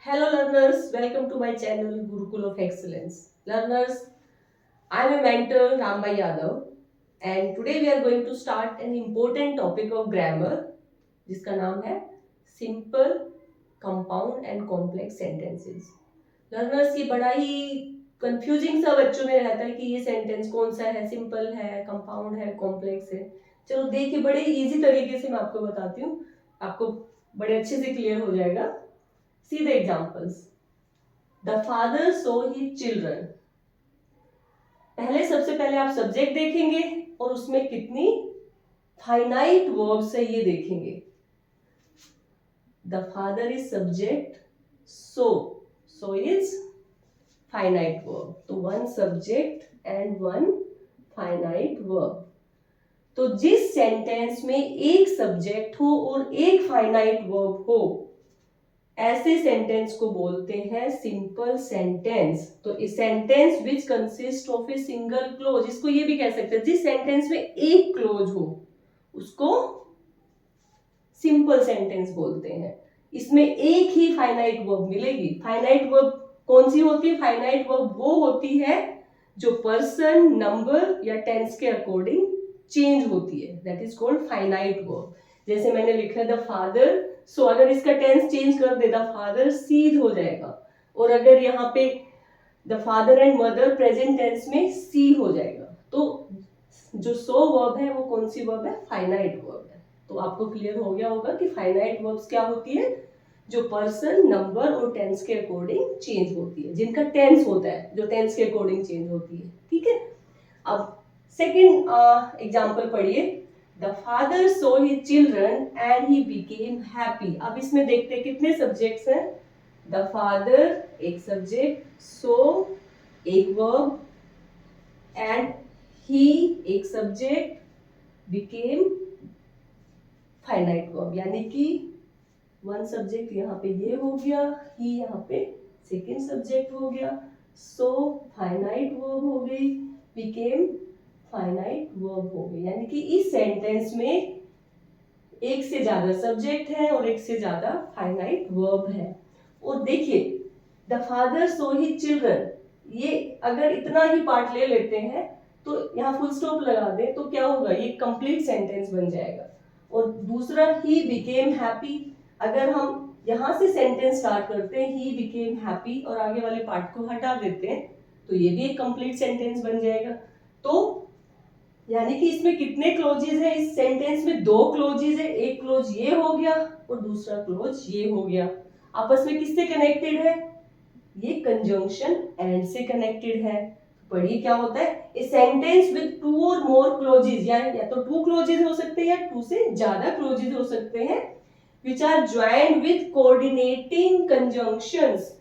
Hello learners, welcome to my channel Gurukul of Excellence. Learners, I am a mentor Rambhai Yadav and today we are going to start an important topic of grammar जिसका नाम है simple, compound and complex sentences. Learners, ये बड़ा ही confusing सा बच्चों में रहता है कि ये सेंटेंस कौन सा है, सिंपल है, कंपाउंड है, कॉम्प्लेक्स है. चलो देखिए बड़े इजी तरीके से मैं आपको बताती हूँ, आपको बड़े अच्छे से क्लियर हो जाएगा. See the examples. The father saw his children. सबसे पहले आप सब्जेक्ट देखेंगे और उसमें कितनी फाइनाइट वर्ब्स है ये देखेंगे. The father is subject, so is finite verb. तो one subject and one finite verb. तो जिस सेंटेंस में एक सब्जेक्ट हो और एक फाइनाइट वर्ब हो ऐसे सेंटेंस को बोलते हैं सिंपल सेंटेंस. तो इस sentence which consist of a single close, इसको ये भी कह सकते हैं जिस सेंटेंस में एक क्लोज हो उसको सिंपल सेंटेंस बोलते हैं. इसमें एक ही फाइनाइट वर्ब मिलेगी. फाइनाइट वर्ब कौन सी होती है? फाइनाइट वर्ब वो होती है जो पर्सन, नंबर या टेंस के अकॉर्डिंग चेंज होती है. That is called finite verb. जैसे मैंने लिखा द फादर, सो अगर इसका टेंस चेंज कर दे द फादर सीड हो जाएगा. और अगर यहाँ पे the father and mother present tense में सी हो जाएगा. तो जो सो वर्ब है वो कौन सी वर्ब है? फाइनाइट वर्ब है. तो आपको क्लियर हो गया होगा कि फाइनाइट वर्ब्स क्या होती है? जो पर्सन, नंबर और टेंस के अकॉर्डिंग चेंज होती है, जिनका टेंस होता है जो टेंस के अकॉर्डिंग चेंज होती है. ठीक है. अब सेकेंड एग्जाम्पल पढ़िए. The father saw his children and he became happy. अब इसमें देखते हैं कितने सब्जेक्ट्स हैं. The father एक सब्जेक्ट, so एक वर्ब and he एक सब्जेक्ट, became फाइनाइट वर्ब. यानी कि वन सब्जेक्ट यहाँ पे ये हो गया, ही यहाँ पे सेकेंड सब्जेक्ट हो गया, so फाइनाइट वर्ब हो गई, became फाइनाइट वर्ब हो गई. यानी कि इस सेंटेंस में एक से ज्यादा सब्जेक्ट है और एक से ज्यादा फाइनाइट वर्ब है. और देखिए the father so his children, ये अगर इतना ही पार्ट ले लेते हैं तो यहाँ फुल स्टॉप लगा दे तो क्या होगा? ये कंप्लीट सेंटेंस बन जाएगा. और दूसरा ही बिकेम हैप्पी, अगर हम यहाँ से सेंटेंस स्टार्ट करते हैं ही बिकेम हैप्पी और आगे वाले पार्ट को हटा देते हैं तो ये भी एक कंप्लीट सेंटेंस बन जाएगा. तो यानी कि इसमें कितने क्लोजेस है? इस सेंटेंस में दो क्लोजेस है. एक क्लोज ये हो गया और दूसरा क्लोज ये हो गया. आपस में किससे कनेक्टेड है? ये कंजंक्शन एंड से कनेक्टेड है. पढ़िए क्या होता है? ए सेंटेंस विद टू और मोर क्लोजेस, या तो टू क्लोजेस हो सकते हैं या टू से ज्यादा क्लोजेस हो सकते हैं, which are joined with coordinating conjunctions,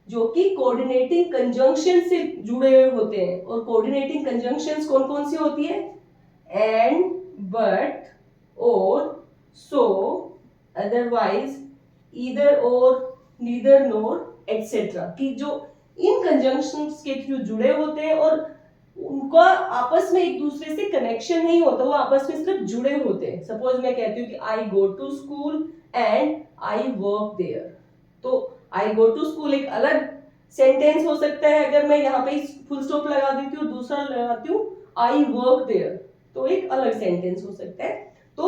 जो कि कोऑर्डिनेटिंग कंजंक्शन से जुड़े हुए होते हैं. और कोऑर्डिनेटिंग कंजंक्शंस कौन कौन सी होती है? एंड, बट, और, सो, अदरवाइज, ईदर और, नीदर नोर एक्सेट्रा, कि जो इन कंजंक्शंस के थ्रू जुड़े होते हैं और उनका आपस में एक दूसरे से कनेक्शन नहीं होता, वो आपस में सिर्फ जुड़े होते हैं. सपोज मैं कहती हूँ कि I go to school and I work there. तो आई गो टू स्कूल एक अलग सेंटेंस हो सकता है. अगर मैं यहाँ पे फुल स्टॉप लगा देती हूँ, दूसरा लगाती हूँ आई वर्क देयर, तो एक अलग सेंटेंस हो सकता है. तो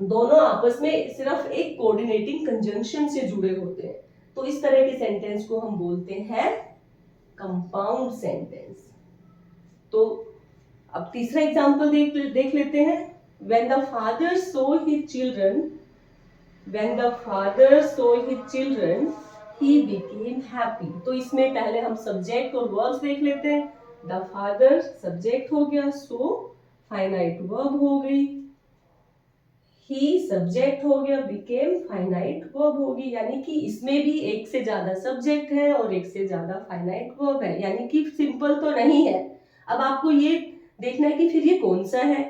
दोनों आपस में सिर्फ एक कोऑर्डिनेटिंग कंजंक्शन से जुड़े होते हैं. तो इस तरह के सेंटेंस को हम बोलते हैं कंपाउंड सेंटेंस. तो अब तीसरा एग्जांपल देख लेते हैं. When the father saw his children, when the father saw his children, he became happy. तो इसमें पहले हम सब्जेक्ट और वर्ब्स देख लेते हैं. The father सब्जेक्ट हो गया, so फाइनाइट वर्ब हो गई, ही सब्जेक्ट हो गया, became फाइनाइट वर्ब होगी. यानी कि इसमें भी एक से ज्यादा सब्जेक्ट है और एक से ज्यादा फाइनाइट वर्ब है. यानी कि सिंपल तो नहीं है. अब आपको ये देखना है कि फिर ये कौन सा है.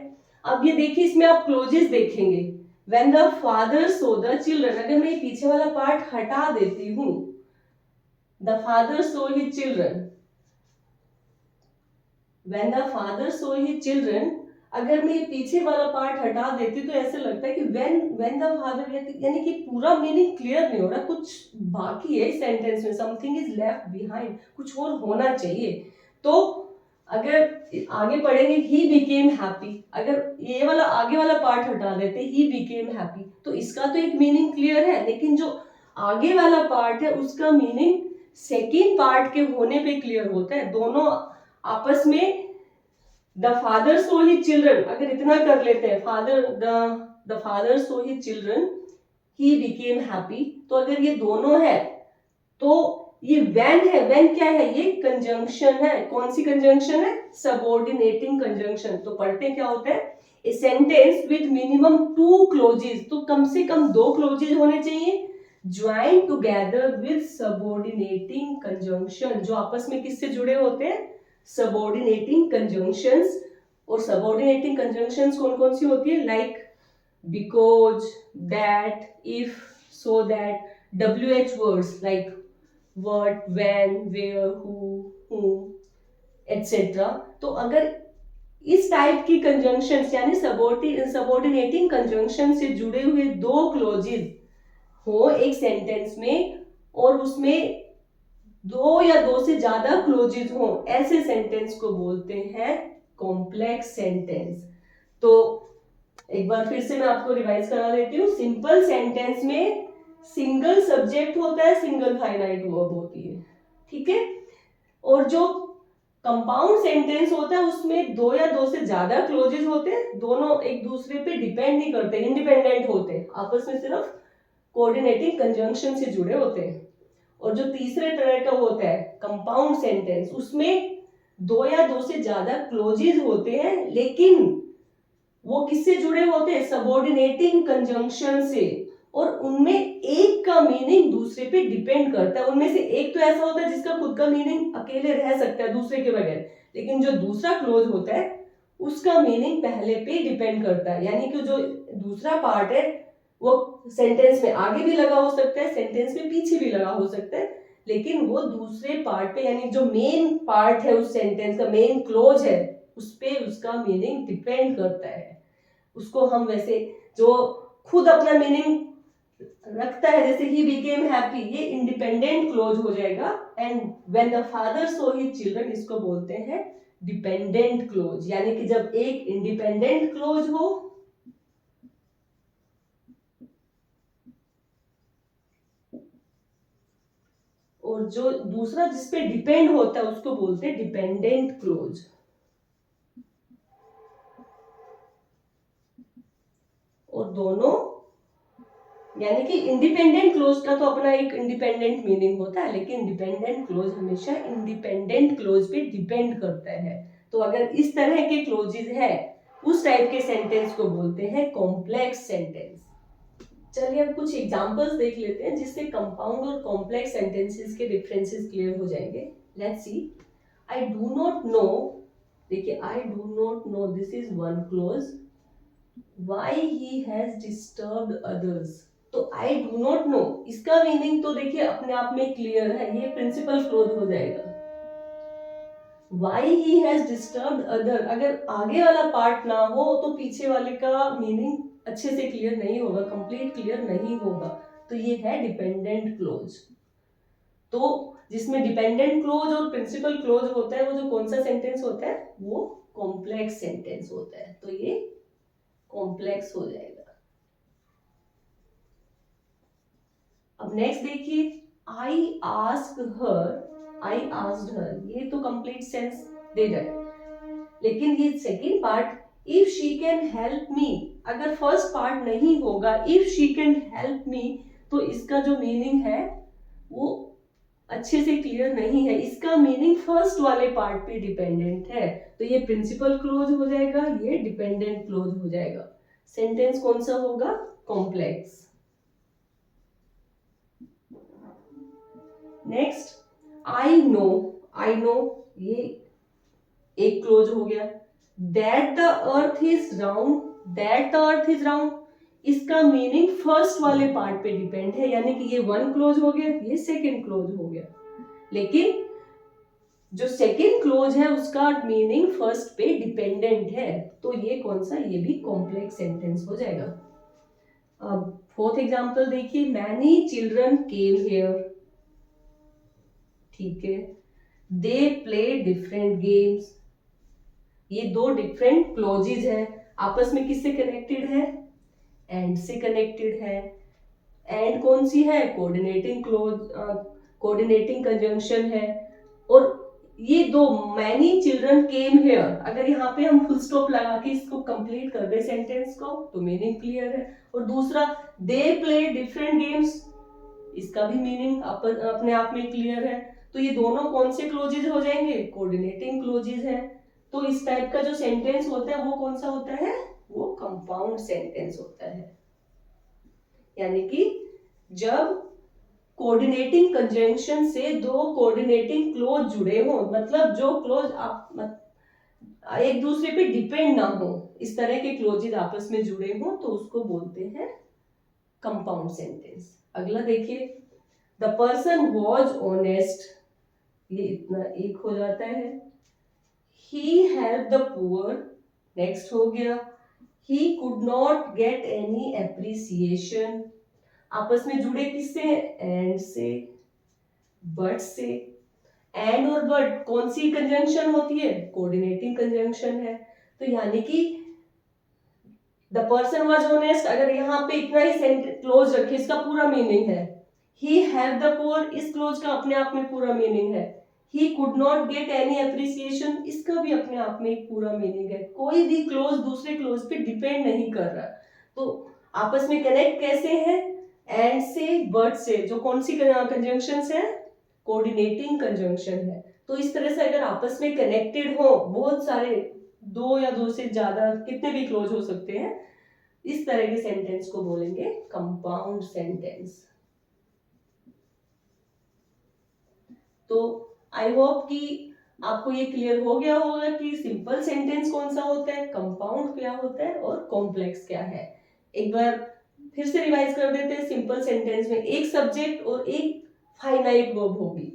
अब ये देखिए इसमें आप क्लोजेस देखेंगे. When the father saw the children, अगर मैं पीछे वाला पार्ट हटा देती हूं, the father saw his children, when the father saw his children, अगर मैं ये पीछे वाला पार्ट हटा देती तो ऐसे लगता है कि व्हेन द फादर, यानी कि पूरा मीनिंग क्लियर नहीं हो रहा, कुछ बाकी है सेंटेंस में, समथिंग इज लेफ्ट बिहाइंड, कुछ और होना चाहिए। तो अगर आगे पढ़ेंगे ही बिकेम हैप्पी, अगर ये वाला आगे वाला पार्ट हटा देते ही बिकेम हैप्पी, तो इसका तो एक मीनिंग क्लियर है, लेकिन जो आगे वाला पार्ट है उसका मीनिंग सेकेंड पार्ट के होने पे क्लियर होता है। दोनों आपस में the father so his children, अगर इतना कर लेते हैं the father so his children he became happy, तो अगर ये दोनों है तो ये व्हेन है, व्हेन क्या है, ये कंजंक्शन है। कौन सी कंजंक्शन है? Subordinating conjunction. तो पढ़ते क्या होता है, a sentence with minimum 2 clauses, तो कम से कम 2 क्लोजेस होने चाहिए, join together with subordinating conjunction, जो आपस में किससे जुड़े होते हैं? Subordinating conjunctions. और सबऑर्डिनेटिंग कंजंक्शंस कौन कौन सी होती है? Like because, that, if, so that, WH words like what, when, where, whom, etc. तो अगर इस टाइप की कंजंक्शंस यानी सबऑर्डिनेटिंग कंजंक्शन से जुड़े हुए 2 क्लोजेस हो एक सेंटेंस में, और उसमें 2 या 2 से ज्यादा क्लोजेस हो, ऐसे सेंटेंस को बोलते हैं कॉम्प्लेक्स सेंटेंस। तो एक बार फिर से मैं आपको रिवाइज करा देती हूँ। सिंपल सेंटेंस में सिंगल सब्जेक्ट होता है, सिंगल फाइनाइट वर्ब होती है, ठीक है। और जो कंपाउंड सेंटेंस होता है उसमें 2 या 2 से ज्यादा क्लोजेस होते हैं, दोनों एक दूसरे पे डिपेंड नहीं करते, इंडिपेंडेंट होते हैं, आपस में सिर्फ कोऑर्डिनेटिंग कंजंक्शन से जुड़े होते हैं। और जो तीसरे तरह का होता है कंपाउंड सेंटेंस, उसमें 2 या 2 से ज्यादा क्लोजेस होते हैं, लेकिन वो किससे जुड़े होते हैं? सबऑर्डिनेटिंग कंजंक्शन से, और उनमें एक का मीनिंग दूसरे पे डिपेंड करता है। उनमें से एक तो ऐसा होता है जिसका खुद का मीनिंग अकेले रह सकता है दूसरे के बगैर, लेकिन जो दूसरा क्लोज होता है उसका मीनिंग पहले पे डिपेंड करता है, यानी कि जो दूसरा पार्ट है वो सेंटेंस में आगे भी लगा हो सकता है, सेंटेंस में पीछे भी लगा हो सकता है, लेकिन वो दूसरे पार्ट पे, यानी जो मेन पार्ट है उस सेंटेंस का, मेन क्लोज है, उस पे उसका मीनिंग डिपेंड करता है। उसको हम वैसे जो खुद अपना मीनिंग रखता है, जैसे ही बिकेम हैप्पी, ये इंडिपेंडेंट क्लोज हो जाएगा। And when the father so his children, इसको बोलते हैं डिपेंडेंट क्लोज, यानी कि जब एक इंडिपेंडेंट क्लोज हो और जो दूसरा जिसपे डिपेंड होता है उसको बोलते हैं डिपेंडेंट क्लोज। और दोनों, यानी कि इंडिपेंडेंट क्लोज का तो अपना एक इंडिपेंडेंट मीनिंग होता है, लेकिन डिपेंडेंट क्लोज हमेशा इंडिपेंडेंट क्लोज पे डिपेंड करता है। तो अगर इस तरह के क्लोजेस है, उस टाइप के सेंटेंस को बोलते हैं कॉम्प्लेक्स सेंटेंस। चलिए अब कुछ एग्जांपल्स देख लेते हैं जिससे कंपाउंड और कॉम्प्लेक्स सेंटेंसेस के डिफरेंसेस क्लियर हो जाएंगे। Let's see, I do not know, देखिए I do not know, this is one clause, why he has disturbed others. तो आई डू नॉट नो, इसका मीनिंग तो देखिए अपने आप में क्लियर है, ये प्रिंसिपल क्लोज हो जाएगा। Why he has disturbed other, अगर आगे वाला पार्ट ना हो तो पीछे वाले का मीनिंग अच्छे से क्लियर नहीं होगा, कंप्लीट क्लियर नहीं होगा, तो ये है डिपेंडेंट क्लोज। तो जिसमें डिपेंडेंट क्लोज और प्रिंसिपल क्लोज होता है, वो जो कौन सा सेंटेंस होता है, वो कॉम्प्लेक्स सेंटेंस होता है, तो ये कॉम्प्लेक्स हो जाएगा। अब नेक्स्ट देखिए, आई आस्क्ड हर, ये तो कंप्लीट सेंस दे जाए, लेकिन ये second part, if she can help me, अगर फर्स्ट पार्ट नहीं होगा if she can help me, तो इसका जो मीनिंग है वो अच्छे से क्लियर नहीं है, इसका मीनिंग फर्स्ट वाले पार्ट पे डिपेंडेंट है, तो ये प्रिंसिपल क्लोज हो जाएगा, ये डिपेंडेंट क्लोज हो जाएगा। सेंटेंस कौन सा होगा? कॉम्प्लेक्स। नेक्स्ट, आई नो, ये एक क्लोज हो गया। That the earth is round, इसका मीनिंग फर्स्ट वाले पार्ट पे डिपेंड है, यानी कि ये वन क्लोज हो गया, ये सेकंड क्लोज हो गया, लेकिन जो सेकेंड क्लोज है उसका मीनिंग फर्स्ट पे डिपेंडेंट है, तो ये कौन सा, ये भी कॉम्प्लेक्स सेंटेंस हो जाएगा। अब फोर्थ एग्जांपल देखिए, मैनी चिल्ड्रन केम हियर, ठीक है, दे प्ले डिफरेंट गेम्स, ये दो डिफरेंट क्लोजेज है, आपस में किससे कनेक्टेड है, एंड से कनेक्टेड है। एंड कौन सी है, कोऑर्डिनेटिंग क्लोज, कोऑर्डिनेटिंग कंजंक्शन है। और ये दो, मैनी चिल्ड्रन केम हियर, अगर यहाँ पे हम फुल स्टॉप लगा के इसको कंप्लीट कर दे सेंटेंस को तो मीनिंग क्लियर है। और दूसरा, दे प्ले डिफरेंट गेम्स, इसका भी मीनिंग अपने आप में क्लियर है। तो ये दोनों कौन से क्लोजेज हो जाएंगे, कोऑर्डिनेटिंग क्लोजेज है। तो इस टाइप का जो सेंटेंस होता है वो कौन सा होता है, वो कंपाउंड सेंटेंस होता है। यानी कि जब कोऑर्डिनेटिंग कंजंक्शन से दो कोऑर्डिनेटिंग क्लोज जुड़े हो, मतलब जो क्लोज आप एक दूसरे पे डिपेंड ना हो, इस तरह के क्लोजेज आपस में जुड़े हो तो उसको बोलते हैं कंपाउंड सेंटेंस। अगला देखिए, द पर्सन वॉज ऑनेस्ट, ये इतना एक हो जाता है। ही हेल्प द पुअर, नेक्स्ट हो गया। He could not get any appreciation, आपस में जुड़े किससे, एंड से, बट से। एंड और बट कौन सी कंजंक्शन होती है, कोऑर्डिनेटिंग कंजंक्शन है। तो यानी कि द पर्सन वाज ऑनेस्ट, अगर यहाँ पे इतना ही क्लोज रखे, इसका पूरा मीनिंग है। ही हेल्प द पुअर, इस क्लोज का अपने आप में पूरा मीनिंग है। He could not get any appreciation, इसका भी अपने आप में एक पूरा मीनिंग है। कोई भी क्लोज दूसरे क्लोज पे डिपेंड नहीं कर रहा, तो आपस में कनेक्ट कैसे है, एंड से, बट से, जो कौन सी कंजंक्शन है, कोऑर्डिनेटिंग कंजंक्शन है। तो इस तरह से अगर आपस में कनेक्टेड हो, बहुत सारे, दो या दो से ज्यादा, कितने भी क्लोज हो सकते हैं, इस तरह के सेंटेंस को बोलेंगे कंपाउंड सेंटेंस। तो आई होप कि आपको ये क्लियर हो गया होगा कि सिंपल सेंटेंस कौन सा होता है, कंपाउंड क्या होता है और कॉम्प्लेक्स क्या है। एक बार फिर से रिवाइज कर देते हैं। सिंपल सेंटेंस में एक सब्जेक्ट और एक फाइनाइट वर्ब होगी।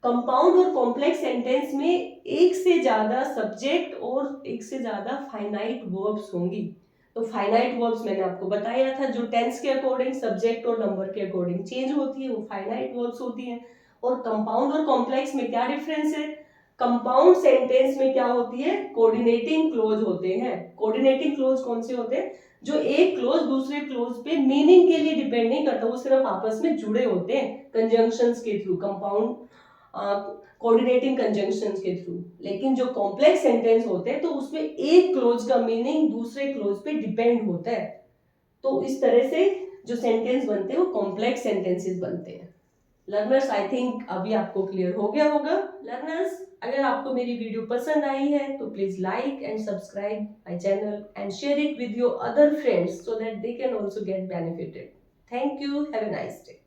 कंपाउंड और कॉम्प्लेक्स सेंटेंस में एक से ज्यादा सब्जेक्ट और एक से ज्यादा फाइनाइट वर्ब्स होंगी। तो फाइनाइट वर्ब्स मैंने आपको बताया था, जो टेंस के अकॉर्डिंग, सब्जेक्ट और नंबर के अकॉर्डिंग चेंज होती है, वो फाइनाइट वर्ब्स होती है। और कंपाउंड और कॉम्प्लेक्स में क्या डिफरेंस है, कंपाउंड सेंटेंस में क्या होती है, कोऑर्डिनेटिंग क्लोज होते हैं। कोऑर्डिनेटिंग क्लोज कौन से होते हैं, जो एक क्लोज दूसरे क्लोज पे मीनिंग के लिए डिपेंड नहीं करता, वो सिर्फ आपस में जुड़े होते हैं कंजंक्शंस के थ्रू, कंपाउंड कोऑर्डिनेटिंग कंजंक्शंस के थ्रू। लेकिन जो कॉम्प्लेक्स सेंटेंस होते हैं तो उसमें एक क्लोज का मीनिंग दूसरे क्लोज पे डिपेंड होता है। तो इस तरह से जो सेंटेंस बनते हैं वो कॉम्प्लेक्स सेंटेंसेस बनते हैं। लर्नर्स, आई थिंक अभी आपको क्लियर हो गया होगा। लर्नर्स, अगर आपको मेरी वीडियो पसंद आई है तो please like and subscribe my channel and share it with your other friends so that they can also get benefited. Thank you, have a nice day.